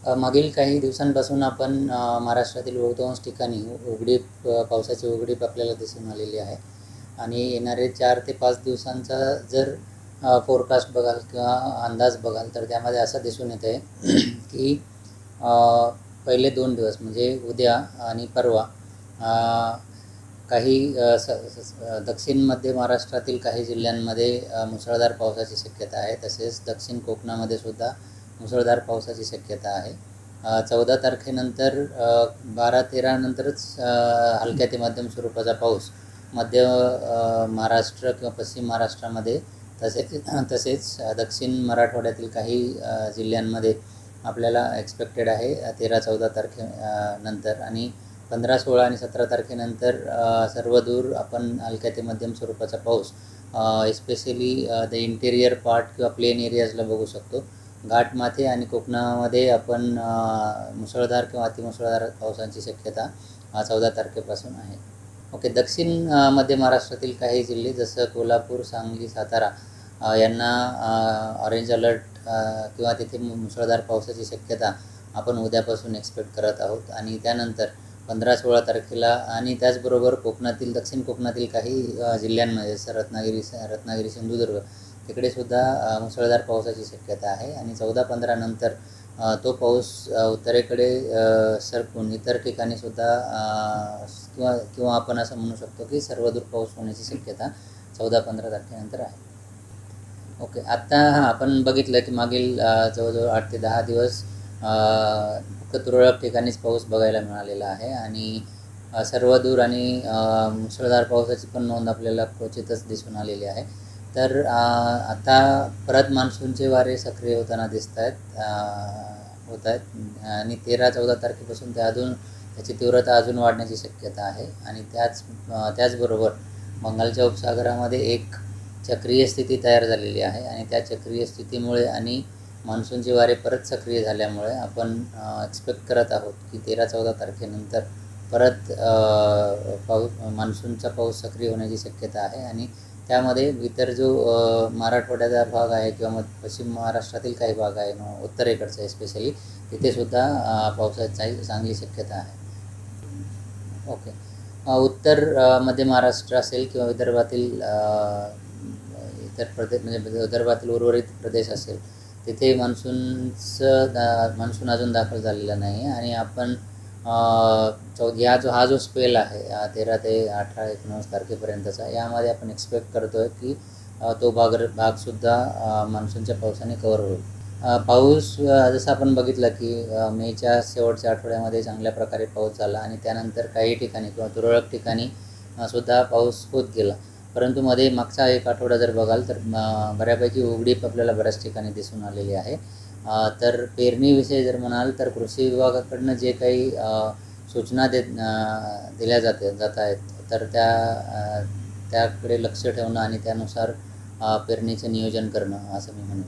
मागील काही दिवसांपासून आपण महाराष्ट्रातील बहुतांश ठिकाणी पावसाची उघडीप आपल्याला दिसून आलेली आहे आणि येणारे 4 ते 5 दिवसांचा जर फोरकास्ट बघाल किंवा अंदाज बघाल तर त्यामध्ये असं दिसून येत आहे की पहिले 2 दिवस म्हणजे उद्या आणि परवा काही दक्षिण मध्य महाराष्ट्रातील काही जिल्ह्यांमध्ये मुसळधार पावसाची शक्यता आहे. तसेच दक्षिण कोकणामध्ये सुद्धा मुसळधार पावसाची शक्यता आहे. 14 तारखेनंतर 12-13 नंतरच हलक्या ते मध्यम स्वरूपाचा पाऊस मध्य महाराष्ट्र किंवा पश्चिम महाराष्ट्रामध्ये तसेच दक्षिण मराठवाड्यातील काही जिल्ह्यांमध्ये आपल्याला एक्सपेक्टेड आहे 13-14 तारखेनंतर. आणि 15-16 आणि 17 तारखेनंतर सर्वदूर आपण हलक्या ते मध्यम स्वरूपाचा पाऊस एस्पेशली द इंटेरियर पार्ट किंवा प्लेन एरियाजला बघू शकतो. घाटमाथे आणि कोकणामध्ये आपण मुसळधार किंवा अतिमुसळधार पावसाची शक्यता 14 तारखेपासून आहे. ओके, दक्षिण मध्य महाराष्ट्रातील काही जिल्हे जसं कोल्हापूर, सांगली, सातारा यांना ऑरेंज अलर्ट किंवा तिथे मुसळधार पावसाची शक्यता आपण उद्यापासून एक्सपेक्ट करत आहोत. आणि त्यानंतर 15-16 तारखेला आणि त्याचबरोबर दक्षिण कोकणातील काही जिल्ह्यांमध्ये जसं रत्नागिरी, सिंधुदुर्ग तिकडे सुद्धा मुसळधार पावसाची शक्यता आहे. आणि 14-15 नंतर तो पाऊस उत्तरेकडे सरकून इतर ठिकाणी सुद्धा किंवा आपण असं म्हणू शकतो की सर्वदूर पाऊस होण्याची शक्यता 14-15 तारखेनंतर आहे. ओके, आत्ता आपण बघितलं की मागील जवळजवळ 8 ते 10 दिवस फक्त तुरळक ठिकाणीच पाऊस बघायला मिळालेला आहे आणि सर्वदूर आणि मुसळधार पावसाची पण नोंद आपल्याला क्वचितच दिसून आलेली आहे. तर आता परत मान्सूनचे वारे सक्रिय होताना दिसत आहेत आणि 13-14 तारखेपासून त्याची तीव्रता अजून वाढण्याची शक्यता आहे. आणि त्याचबरोबर बंगालच्या उपसागरामध्ये एक चक्रीय स्थिती तयार झालेली आहे आणि त्या चक्रीय स्थितीमुळे आणि मान्सूनचे वारे परत सक्रिय झाल्यामुळे आपण एक्सपेक्ट करत आहोत की 13-14 तारखेनंतर परत मान्सूनचा पाऊस सक्रिय होण्याची शक्यता आहे. आणि त्यामध्ये इतर जो मराठवाड्याचा भाग आहे किंवा पश्चिम महाराष्ट्रातील काही भाग आहे उत्तरेकडचा एस्पेशली तिथेसुद्धा पावसाची चांगली शक्यता आहे. ओके, उत्तर मध्य महाराष्ट्र असेल किंवा विदर्भातील इतर प्रदेश म्हणजे विदर्भातील उर्वरित प्रदेश असेल तिथे मान्सून अजून दाखल झालेला नाही आहे. आणि आपण हा जो स्पेल आहे 13 ते 18-19 तारखेपर्यंतचा यामध्ये आपण एक्सपेक्ट करतो आहे की तो भागसुद्धा मान्सूनच्या पावसाने कव्हर होईल. पाऊस जसं आपण बघितलं की मेच्या शेवटच्या आठवड्यामध्ये चांगल्या प्रकारे पाऊस झाला आणि त्यानंतर काही ठिकाणी किंवा तुरळक ठिकाणी सुद्धा पाऊस होत गेला. परंतु मध्ये मागचा एक आठवडा जर बघाल तर बऱ्यापैकी उघडीप आपल्याला बऱ्याच ठिकाणी दिसून आलेली आहे. तर पेरणीविषयी जर म्हणाल तर कृषी विभागाकडनं जे काही सूचना दिल्या जात आहेत तर त्याकडे लक्ष ठेवणं आणि त्यानुसार पेरणीचं नियोजन करणं असं मी म्हणेन.